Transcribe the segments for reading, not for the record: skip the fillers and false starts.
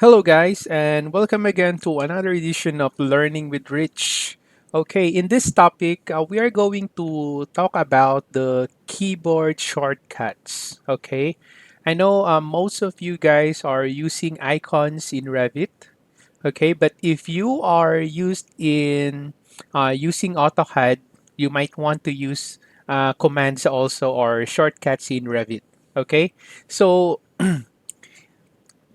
Hello, guys, and welcome again to another edition of Learning with Rich. Okay, in this topic, we are going to talk about the keyboard shortcuts. Okay, I know most of you guys are using icons in Revit. Okay, but if you are using AutoCAD, you might want to use commands also or shortcuts in Revit. Okay, so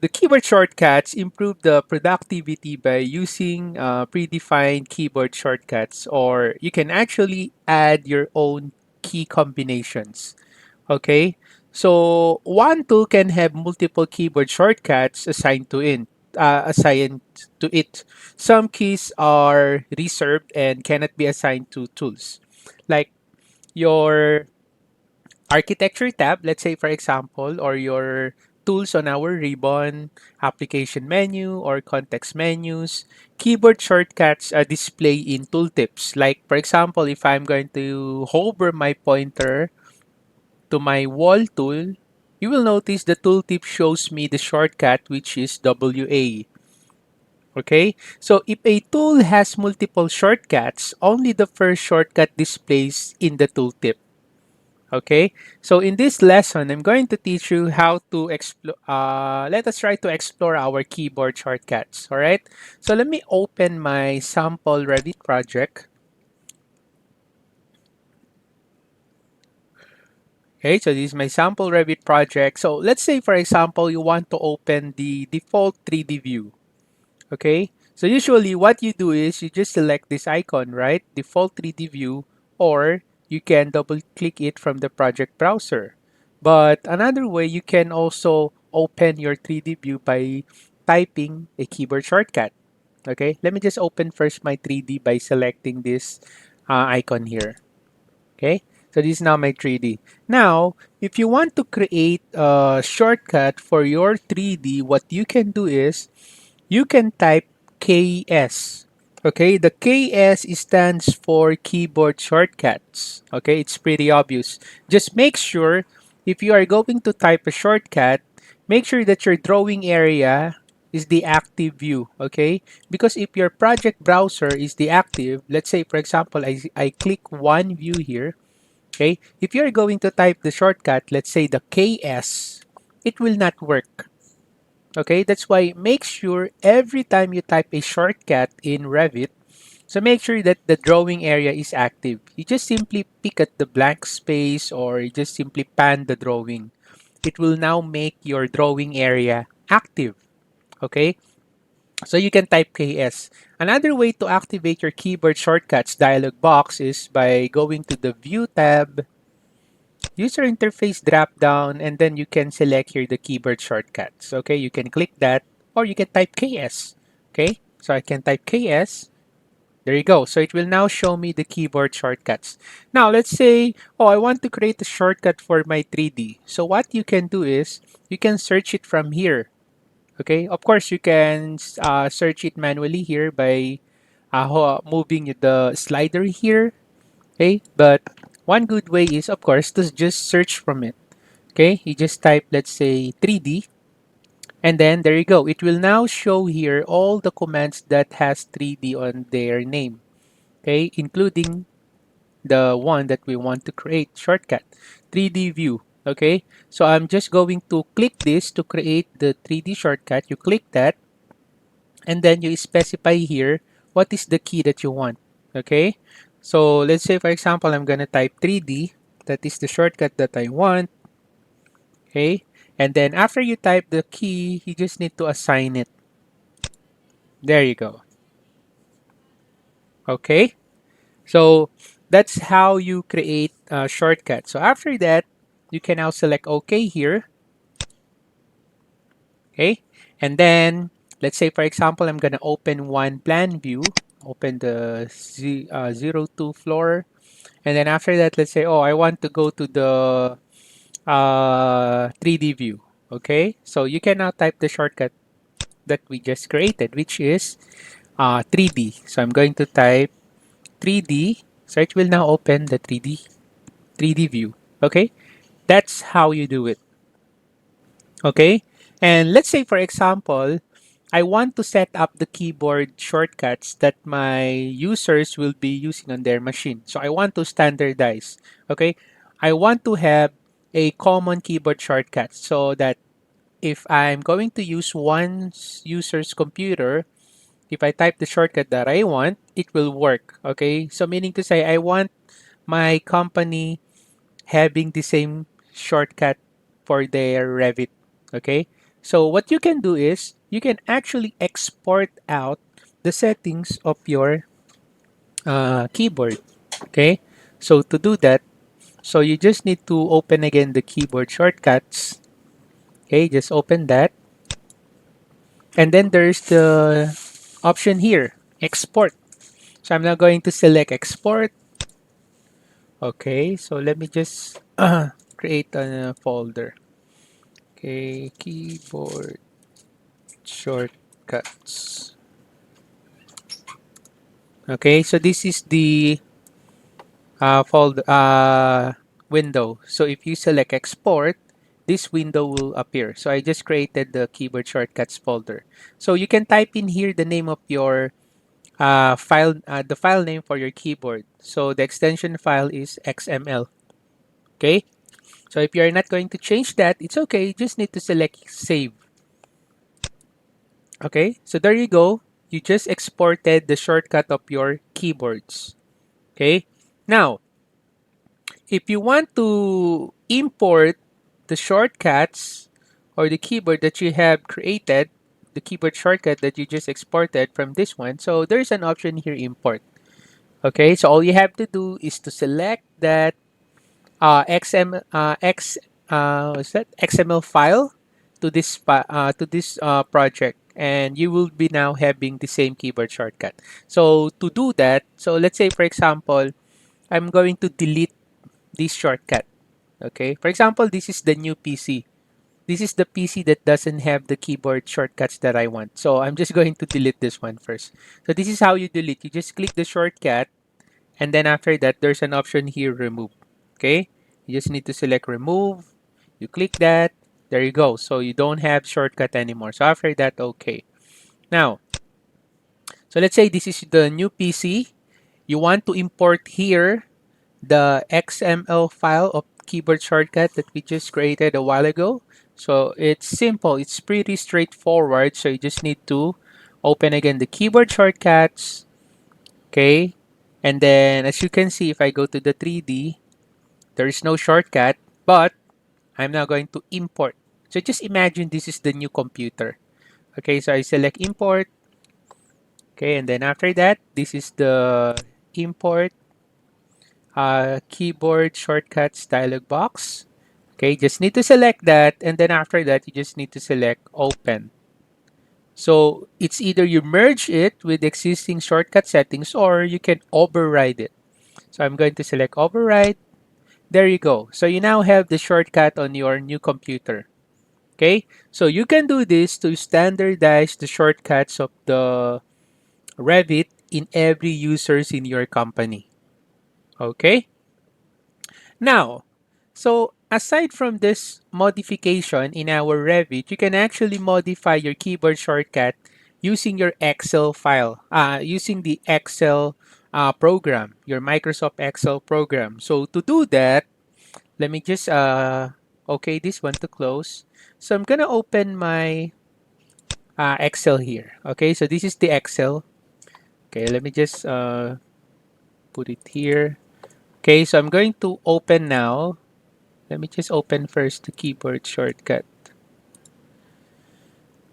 the keyboard shortcuts improve the productivity by using predefined keyboard shortcuts, or you can actually add your own key combinations. Okay, so one tool can have multiple keyboard shortcuts assigned to it. Some keys are reserved and cannot be assigned to tools, like your architecture tab, let's say for example, or your tools on our ribbon, application menu, or context menus. Keyboard shortcuts display in tooltips. Like for example, if I'm going to hover my pointer to my wall tool, you will notice the tooltip shows me the shortcut, which is WA. Okay, so if a tool has multiple shortcuts, only the first shortcut displays in the tooltip. Okay, so in this lesson, I'm going to teach you how to explore. Let us try to explore our keyboard shortcuts. All right, so let me open my sample Revit project. Okay, so this is my sample Revit project. So let's say, for example, you want to open the default 3D view. Okay, so usually what you do is you just select this icon, right? Default 3D view, or you can double click it from the project browser. But another way, you can also open your 3D view by typing a keyboard shortcut. Okay, let me just open first my 3D by selecting this icon here. Okay, so this is now my 3D. Now, if you want to create a shortcut for your 3D, what you can do is you can type KS. Okay, the KS stands for keyboard shortcuts. Okay, it's pretty obvious. Just make sure if you are going to type a shortcut, make sure that your drawing area is the active view. Okay, because if your project browser is the active, let's say for example, I click one view here. Okay, if you're going to type the shortcut, let's say the KS, it will not work. Okay, that's why make sure every time you type a shortcut in Revit, so make sure that the drawing area is active. You just simply pick at the blank space or you just simply pan the drawing. It will now make your drawing area active. Okay, so you can type KS. Another way to activate your keyboard shortcuts dialog box is by going to the View tab, User Interface drop down, and then you can select here the keyboard shortcuts. Okay, you can click that or you can type KS. Okay, so I can type KS. There you go. So it will now show me the keyboard shortcuts. Now let's say, oh, I want to create a shortcut for my 3D. So what you can do is you can search it from here. Okay, of course you can search it manually here by moving the slider here. Okay, but one good way is of course to just search from it. Okay, you just type, let's say, 3D, and then there you go. It will now show here all the commands that has 3D on their name. Okay, including the one that we want to create, shortcut, 3D view. Okay, so I'm just going to click this to create the 3D shortcut. You click that, and then you specify here what is the key that you want. Okay, so let's say, for example, I'm going to type 3D. That is the shortcut that I want. Okay, and then after you type the key, you just need to assign it. There you go. Okay, so that's how you create a shortcut. So after that, you can now select OK here. Okay, and then let's say for example, I'm gonna open one plan view, open the 02 floor, and then after that, let's say, oh, I want to go to the 3D view. Okay, so you can now type the shortcut that we just created, which is 3D. So I'm going to type 3D. So it will now open the 3D view. Okay, that's how you do it. Okay, and let's say for example, I want to set up the keyboard shortcuts that my users will be using on their machine. So I want to standardize. Okay. I want to have a common keyboard shortcut so that if I'm going to use one user's computer, if I type the shortcut that I want, it will work. Okay. So meaning to say, I want my company having the same shortcut for their Revit. Okay. So what you can do is you can actually export out the settings of your keyboard. Okay. So to do that, so you just need to open again the keyboard shortcuts. Okay. Just open that. And then there's the option here, export. So I'm now going to select export. Okay. So let me just create a folder. Okay. Keyboard shortcuts. Okay, so this is the window. So if you select export, this window will appear. So I just created the keyboard shortcuts folder. So you can type in here the name of your the file name for your keyboard. So the extension file is XML. Okay, so if you're not going to change that, it's okay. You just need to select save. Okay, so there you go. You just exported the shortcut of your keyboards. Okay, now if you want to import the shortcuts or the keyboard that you have created, the keyboard shortcut that you just exported from this one, so there's an option here, import. Okay, so all you have to do is to select that what's that XML file to this project, and you will be now having the same keyboard shortcut. So to do that, so let's say for example, I'm going to delete this shortcut. Okay, for example, this is the new PC. This is the PC that doesn't have the keyboard shortcuts that I want. So I'm just going to delete this one first. So this is how you delete. You just click the shortcut, and then after that, there's an option here, remove. Okay, you just need to select remove. You click that. There you go. So you don't have shortcut anymore. So after that, okay. Now, so let's say this is the new PC. You want to import here the XML file of keyboard shortcut that we just created a while ago. So it's simple, it's pretty straightforward. So you just need to open again the keyboard shortcuts, okay? And then as you can see, if I go to the 3D, there is no shortcut, but I'm now going to import. So just imagine this is the new computer. Okay, so I select import. Okay, and then after that, this is the import keyboard shortcuts dialog box. Okay, just need to select that, and then after that, you just need to select open. So it's either you merge it with existing shortcut settings or you can override it. So I'm going to select override. There you go. So you now have the shortcut on your new computer. Okay, so you can do this to standardize the shortcuts of the Revit in every users in your company. Okay. Now, so aside from this modification in our Revit, you can actually modify your keyboard shortcut using your Excel file, using the Excel program, your Microsoft Excel program. So to do that, let me just, okay, this one to close. So I'm gonna open my Excel here. Okay, so this is the Excel. Okay, let me just put it here. Okay, so I'm going to open now. Let me just open first the keyboard shortcut.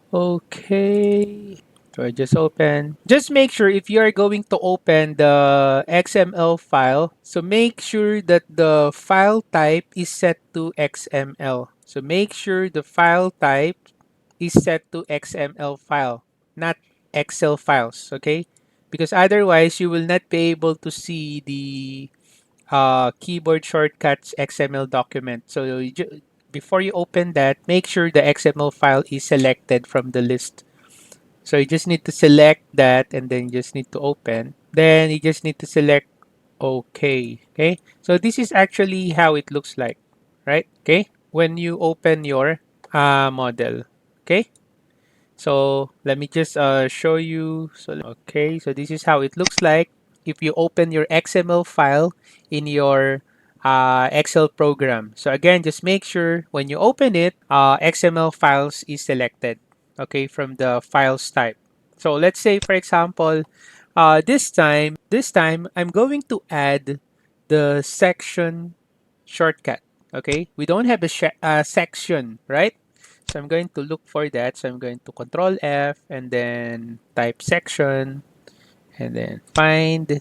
Okay. So I just open. Just make sure if you are going to open the XML file, so make sure that the file type is set to XML. So make sure the file type is set to XML file, not Excel files, okay? Because otherwise you will not be able to see the keyboard shortcuts XML document. So before you open that, make sure the XML file is selected from the list. So you just need to select that and then you just need to open. Then you just need to select OK. Okay. So this is actually how it looks like, right? Okay. When you open your model. Okay. So let me just show you. So okay, so this is how it looks like if you open your XML file in your Excel program. So again, just make sure when you open it, XML files is selected, okay, from the files type. So let's say, for example, this time I'm going to add the section shortcut. Okay, we don't have a section, right? So I'm going to look for that. So I'm going to Control F and then type section and then find.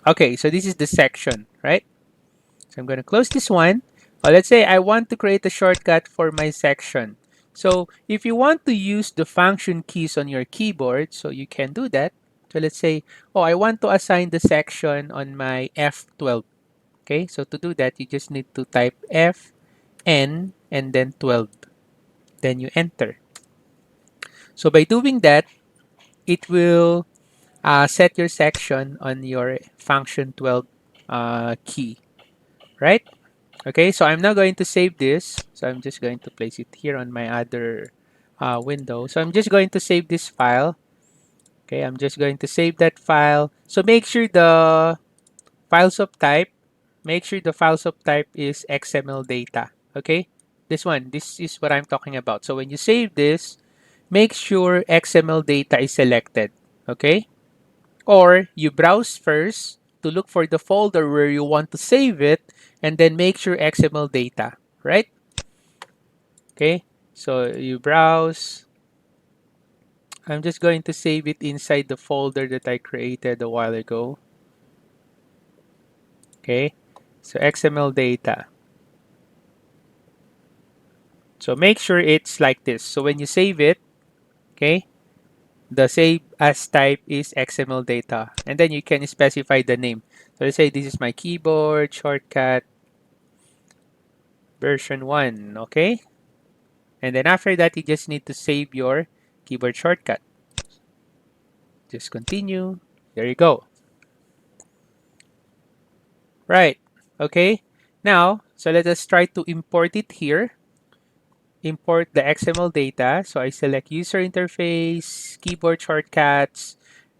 Okay, so this is the section, right? So I'm going to close this one. Let's say I want to create a shortcut for my section. So if you want to use the function keys on your keyboard, so you can do that. So let's say, oh, I want to assign the section on my F12. Okay, so to do that, you just need to type F, N, and then 12. Then you enter. So by doing that, it will set your section on your function 12 key, right? Okay, so I'm now going to save this. So I'm just going to place it here on my other window. So I'm just going to save this file. Okay, I'm just going to save that file. So make sure the files of type, make sure the files of type is XML data. Okay, this is what I'm talking about. So when you save this, make sure XML data is selected. Okay, or you browse first to look for the folder where you want to save it and then make sure XML data, right? Okay, so you browse. I'm just going to save it inside the folder that I created a while ago. Okay, so XML data. So make sure it's like this. So when you save it, okay, the save as type is XML data. And then you can specify the name. So let's say this is my keyboard shortcut version 1, okay? And then after that, you just need to save your keyboard shortcut. Just continue. There you go. Right. Okay. Now, so let us try to import it here. Import the XML data. So I select user interface, keyboard shortcuts,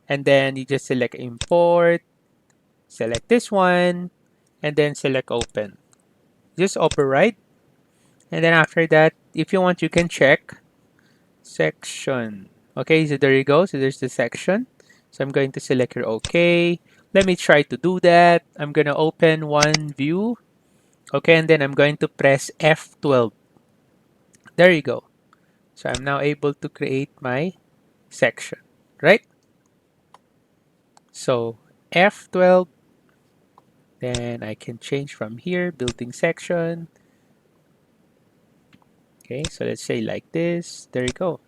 and then you just select import, select this one, and then select open. Just override. And then after that, if you want, you can check section. Okay, so there you go. So there's the section. So I'm going to select here OK. Let me try to do that. I'm going to open one view. Okay, and then I'm going to press F12. There you go. So I'm now able to create my section, right? So F12, then I can change from here, building section. Okay, so let's say like this. There you go.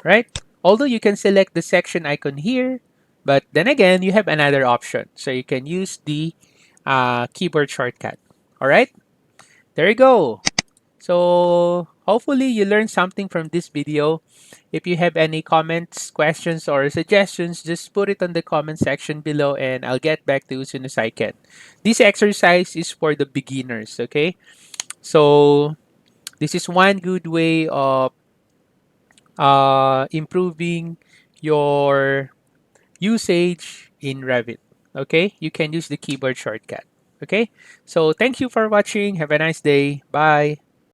Right? Although you can select the section icon here, but then again, you have another option. So you can use the keyboard shortcut. All right, there you go. So hopefully you learned something from this video. If you have any comments, questions, or suggestions, just put it on the comment section below and I'll get back to you as soon as I can. This exercise is for the beginners, okay? So this is one good way of improving your usage in Revit. Okay, you can use the keyboard shortcut. Okay, so thank you for watching. Have a nice day. Bye.